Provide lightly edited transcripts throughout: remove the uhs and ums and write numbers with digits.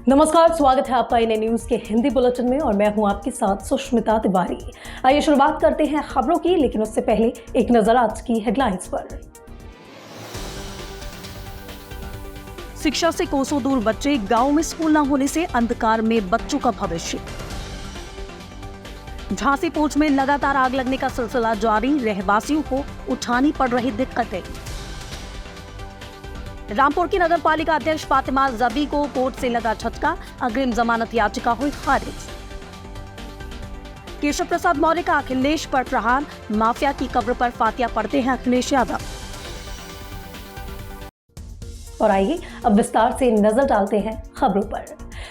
नमस्कार, स्वागत है आपका INA न्यूज के हिंदी बुलेटिन में और मैं हूं आपके साथ सुष्मिता तिवारी। आइए शुरुआत करते हैं खबरों की, लेकिन उससे पहले एक नजर आज की हेडलाइंस पर। शिक्षा से कोसों दूर बच्चे, गांव में स्कूल न होने से अंधकार में बच्चों का भविष्य। झांसी पूंछ में लगातार आग लगने का सिलसिला जारी, रहवासियों को उठानी पड़ रही दिक्कतें। रामपुर की नगर पालिका अध्यक्ष फातिमा जबी को कोर्ट से लगा झटका, अग्रिम जमानत याचिका हुई खारिज। केशव प्रसाद मौर्य का अखिलेश पर प्रहार, माफिया की कब्र पर फातिया पढ़ते हैं अखिलेश यादव। और आइए अब विस्तार से नजर डालते हैं खबरों पर।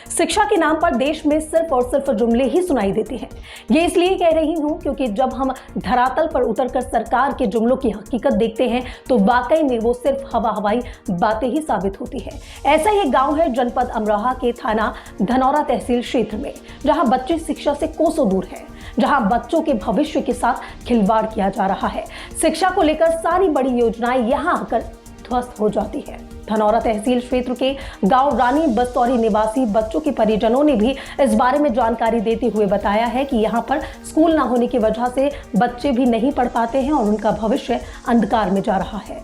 शिक्षा के नाम पर देश में सिर्फ और सिर्फ जुमले ही सुनाई देते हैं। ये इसलिए कह रही हूँ क्योंकि जब हम धरातल पर उतरकर सरकार के जुमलों की हकीकत देखते हैं तो वाकई में वो सिर्फ हवाई बातें ही साबित होती है। ऐसा ही एक गांव है जनपद अमरोहा के थाना धनौरा तहसील क्षेत्र में, जहां बच्चे शिक्षा से कोसों दूर हैं, जहां बच्चों के भविष्य के साथ खिलवाड़ किया जा रहा है। शिक्षा को लेकर सारी बड़ी योजनाएं यहां आकर ध्वस्त हो जाती है। धनौरा तहसील क्षेत्र के गांव रानी बस्तौरी निवासी बच्चों के परिजनों ने भी इस बारे में जानकारी देते हुए बताया है कि यहां पर स्कूल न होने की वजह से बच्चे भी नहीं पढ़ पाते हैं और उनका भविष्य अंधकार में जा रहा है।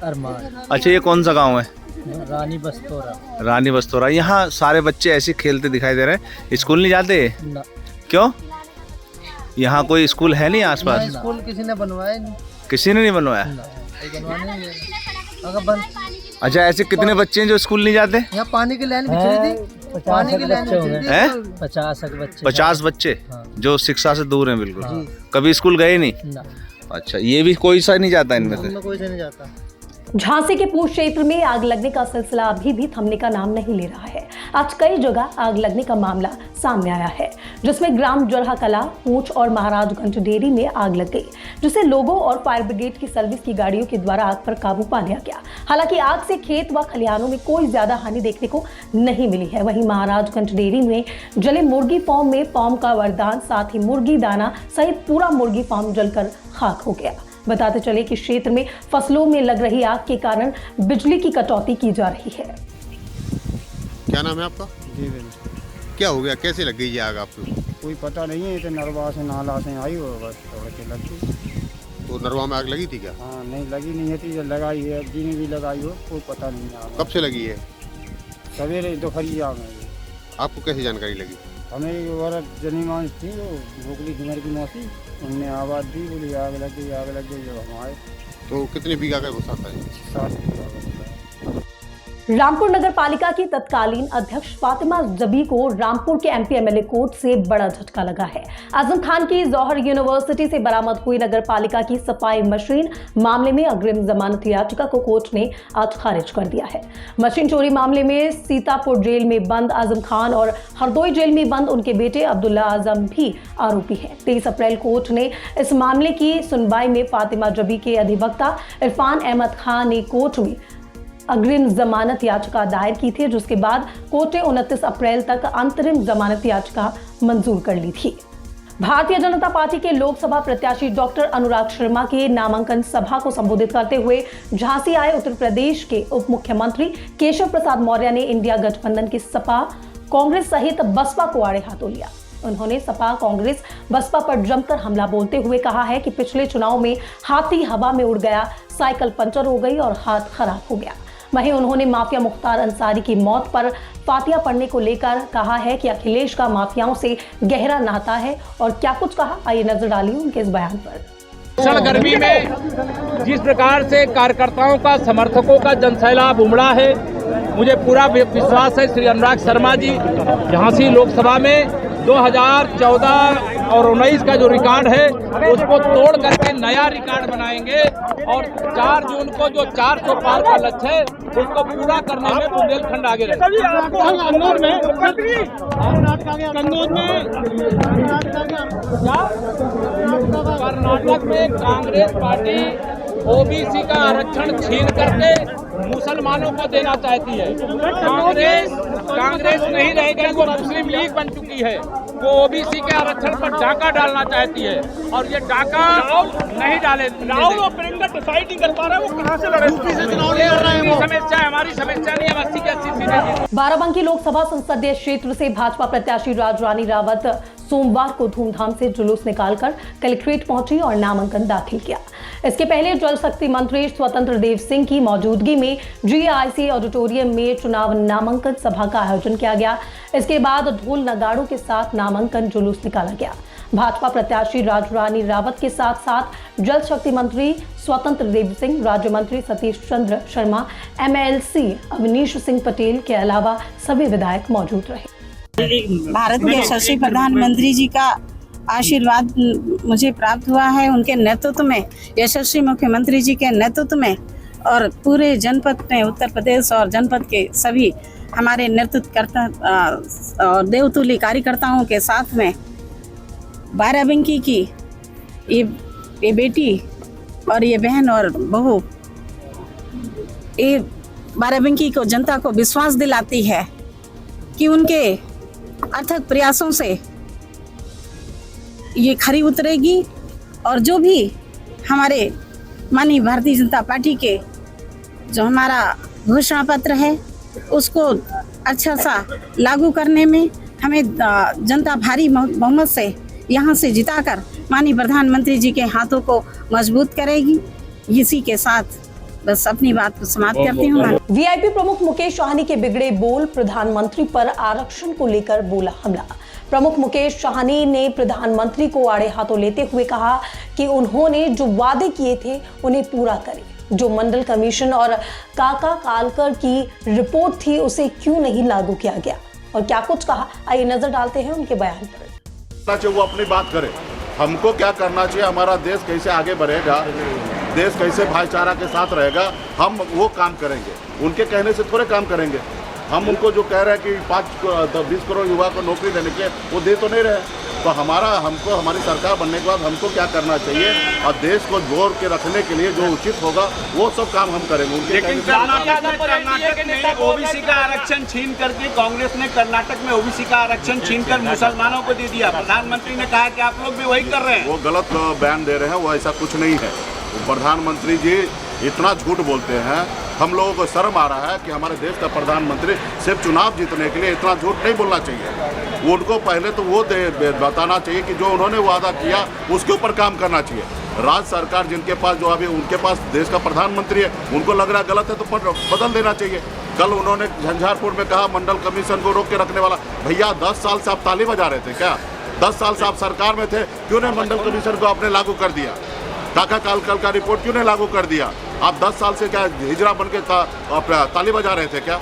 अच्छा, ये कौन सा गांव है? रानी बस्तौरा। रानी बस्तौरा। यहाँ सारे बच्चे ऐसे खेलते दिखाई दे रहे हैं, स्कूल नहीं जाते? क्यों? यहाँ कोई स्कूल है नहीं आसपास? स्कूल किसी ने बनवाया नहीं। किसी ने नहीं बनवाया? अच्छा, ऐसे कितने बच्चे हैं जो स्कूल नहीं जाते? यहाँ पानी की लाइन बिछड़ी थी, पानी की लाइन बिछड़ी थी। 50 बच्चे हाँ। जो शिक्षा से दूर हैं बिल्कुल। हाँ। कभी स्कूल गए नहीं? अच्छा, ये भी कोई सा नहीं जाता इनमें से? कोई नहीं जाता। झांसी के पूंछ क्षेत्र में आग लगने का सिलसिला अभी भी थमने का नाम नहीं ले रहा है। आज कई जगह आग लगने का मामला सामने आया है, जिसमें ग्राम जरहा कला, पूंछ और महाराजगंज डेयरी में आग लग गई, जिसे लोगों और फायर ब्रिगेड की सर्विस की गाड़ियों के द्वारा आग पर काबू पा लिया गया। हालांकि आग से खेत व खलिहानों में कोई ज्यादा हानि देखने को नहीं मिली है। वहीं महाराजगंज डेयरी में जले मुर्गी फार्म में फार्म का वरदान, साथ ही मुर्गी दाना सहित पूरा मुर्गी फार्म जलकर खाक हो गया। बताते चले कि क्षेत्र में फसलों में लग रही आग के कारण बिजली की कटौती की जा रही है। क्या नाम है आपका? जी। क्या हो गया, कैसे लग गई ये आग आपको? कोई पता नहीं है, तो नरवा से नाला से आई हो, बस थोड़ा सी लगी। तो नरवा में आग लगी थी क्या? हाँ, नहीं लगी नहीं है, जो लगाई है जी ने भी लगाई हो, कोई पता नहीं है। कब से लगी है? सवेरे दोपहरिया में। आपको कैसे जानकारी लगी? हमें एक औरत जनी मांस थी, वो भोकली घुमर की मौसी, उनने आवाज़ दी, बोली आग लग गई, आग लग गई। जब हम आए तो कितने बीघा का घुसा था? 7 बीघा। रामपुर नगर पालिका की तत्कालीन अध्यक्ष फातिमा जबी को रामपुर के MP MLA कोर्ट से बड़ा झटका लगा है। आजम खान की जौहर यूनिवर्सिटी से बरामद हुई नगर पालिका की सफाई मशीन मामले में अग्रिम जमानत याचिका को कोर्ट ने आज खारिज कर दिया है। मशीन चोरी मामले में सीतापुर जेल में बंद आजम खान और हरदोई जेल में बंद उनके बेटे अब्दुल्ला आजम भी आरोपी हैं। 23 अप्रैल कोर्ट ने इस मामले की सुनवाई में फातिमा जबी के अधिवक्ता इरफान अहमद खान ने कोर्ट में अग्रिम जमानत याचिका दायर की थी, जिसके बाद कोर्ट ने 29 अप्रैल तक अंतरिम जमानत याचिका मंजूर कर ली थी। भारतीय जनता पार्टी के लोकसभा प्रत्याशी डॉक्टर अनुराग शर्मा के नामांकन सभा को संबोधित करते हुए झांसी आए उत्तर प्रदेश के उप मुख्यमंत्री केशव प्रसाद मौर्य ने इंडिया गठबंधन की सपा, कांग्रेस सहित बसपा को आड़े हाथों लिया। उन्होंने सपा, कांग्रेस, बसपा पर जमकर हमला बोलते हुए कहा है कि पिछले चुनाव में हाथी हवा में उड़ गया, साइकिल पंचर हो गई और हाथ खराब हो गया। वहीं उन्होंने माफिया मुख्तार अंसारी की मौत पर फातिया पढ़ने को लेकर कहा है कि अखिलेश का माफियाओं से गहरा नाता है और क्या कुछ कहा, आइए नजर डालिए उनके इस बयान पर। भीषण गर्मी में जिस प्रकार से कार्यकर्ताओं का, समर्थकों का जनसैलाब उमड़ा है, मुझे पूरा विश्वास है श्री अनुराग शर्मा जी झांसी लोकसभा में 2014 और 19 का जो रिकॉर्ड है उसको तोड़ करके नया रिकॉर्ड बनाएंगे और 4 जून को जो 400 पार का लक्ष्य है उसको पूरा करने में बुंदेलखंड आगे रहेगा। कर्नाटक में कांग्रेस पार्टी OBC का आरक्षण छीन करके मुसलमानों को देना चाहती है। कांग्रेस नहीं रह गई, वो मुस्लिम लीग बन चुकी है। वो ओबीसी के आरक्षण पर डाका डालना चाहती है और ये डाका नहीं डाले। राहुल और प्रियंका डिसाइड नहीं कर पा रहे वो कहां से लड़े। यूपी से चुनाव लड़ रहे हैं। समस्या है, हमारी समस्या नहीं है। 80 की 80 सीटें। बाराबंकी लोकसभा संसदीय क्षेत्र से भाजपा प्रत्याशी राजरानी रावत सोमवार को धूमधाम से जुलूस निकालकर कलेक्ट्रेट पहुंची और नामांकन दाखिल किया। इसके पहले जल शक्ति मंत्री स्वतंत्र देव सिंह की मौजूदगी में GIC ऑडिटोरियम में चुनाव नामांकन सभा का आयोजन किया गया। इसके बाद ढोल नगाड़ों के साथ नामांकन जुलूस निकाला गया। भाजपा प्रत्याशी राजरानी रावत के साथ साथ जल शक्ति मंत्री स्वतंत्र देव सिंह, राज्य मंत्री सतीश चंद्र शर्मा, MLC अवनीश सिंह पटेल के अलावा सभी विधायक मौजूद रहे। भारत के यशस्वी प्रधानमंत्री जी का आशीर्वाद मुझे प्राप्त हुआ है। उनके नेतृत्व में, यशस्वी मुख्यमंत्री जी के नेतृत्व में और पूरे जनपद में, उत्तर प्रदेश और जनपद के सभी हमारे नेतृत्वकर्ता और देवतुल्य कार्यकर्ताओं के साथ में बाराबंकी की ये बेटी और ये बहन और बहू, ये बाराबंकी को जनता को विश्वास दिलाती है कि उनके अथक प्रयासों से ये खरी उतरेगी और जो भी हमारे माननीय भारतीय जनता पार्टी के जो हमारा घोषणा पत्र है उसको अच्छा सा लागू करने में हमें जनता भारी बहुमत से यहाँ से जिताकर माननीय प्रधानमंत्री जी के हाथों को मजबूत करेगी। इसी के साथ बस अपनी बात को समाप्त करती हूँ। VIP प्रमुख मुकेश साहनी के बिगड़े बोल, प्रधानमंत्री पर आरक्षण को लेकर बोला हमला। प्रमुख मुकेश साहनी ने प्रधानमंत्री को आड़े हाथों लेते हुए कहा कि उन्होंने जो वादे किए थे उन्हें पूरा करें। जो मंडल कमीशन और काका कालकर की रिपोर्ट थी उसे क्यों नहीं लागू किया गया और क्या कुछ कहा, आइए नजर डालते हैं उनके बयान पर। वो अपनी बात करे, हमको क्या करना चाहिए, हमारा देश कैसे आगे बढ़ेगा, देश कैसे भाईचारा के साथ रहेगा, हम वो काम करेंगे। उनके कहने से थोड़े काम करेंगे। हम उनको जो कह रहे हैं कि 5-20 करोड़ युवा को नौकरी देने के लिए, वो दे तो नहीं रहे। तो हमको हमारी सरकार बनने के बाद हमको क्या करना चाहिए और देश को जोड़ के रखने के लिए जो उचित होगा वो सब काम हम करेंगे। लेकिन कर्नाटक में ओबीसी का आरक्षण छीन करके कांग्रेस ने कर्नाटक में ओबीसी का आरक्षण छीन कर मुसलमानों को दे दिया। प्रधानमंत्री ने कहा कि आप लोग भी वही कर रहे हैं। वो गलत बयान दे रहे हैं, वो ऐसा कुछ नहीं है। प्रधानमंत्री जी इतना झूठ बोलते हैं, हम लोगों को शर्म आ रहा है कि हमारे देश का प्रधानमंत्री सिर्फ चुनाव जीतने के लिए इतना झूठ नहीं बोलना चाहिए। वो उनको पहले तो वो बताना चाहिए कि जो उन्होंने वादा किया उसके ऊपर काम करना चाहिए। राज्य सरकार जिनके पास जो अभी उनके पास देश का प्रधानमंत्री है, उनको लग रहा है गलत है तो बदल देना चाहिए। कल उन्होंने झंझारपुर में कहा मंडल कमीशन को रोक के रखने वाला। भैया 10 साल से आप ताली बजा रहे थे क्या? 10 साल से आप सरकार में थे, क्यों नहीं मंडल कमीशन को आपने लागू कर दिया? काका कालकर का रिपोर्ट क्यों नहीं लागू कर दिया? आप 10 साल से क्या हिजरा बन के ताली बजा रहे थे क्या?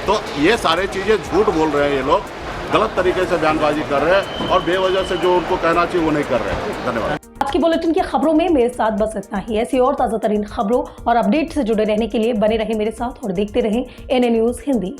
तो ये सारे चीज़ें झूठ बोल रहे हैं, ये लोग गलत तरीके से बयानबाजी कर रहे हैं और बेवजह से जो उनको कहना चाहिए वो नहीं कर रहे हैं। धन्यवाद। आज की बुलेटिन की खबरों में मेरे साथ बस इतना ही। ऐसी और ताज़ा तरीन खबरों और अपडेट से जुड़े रहने के लिए बने रहे मेरे साथ और देखते रहें NN न्यूज़ हिंदी।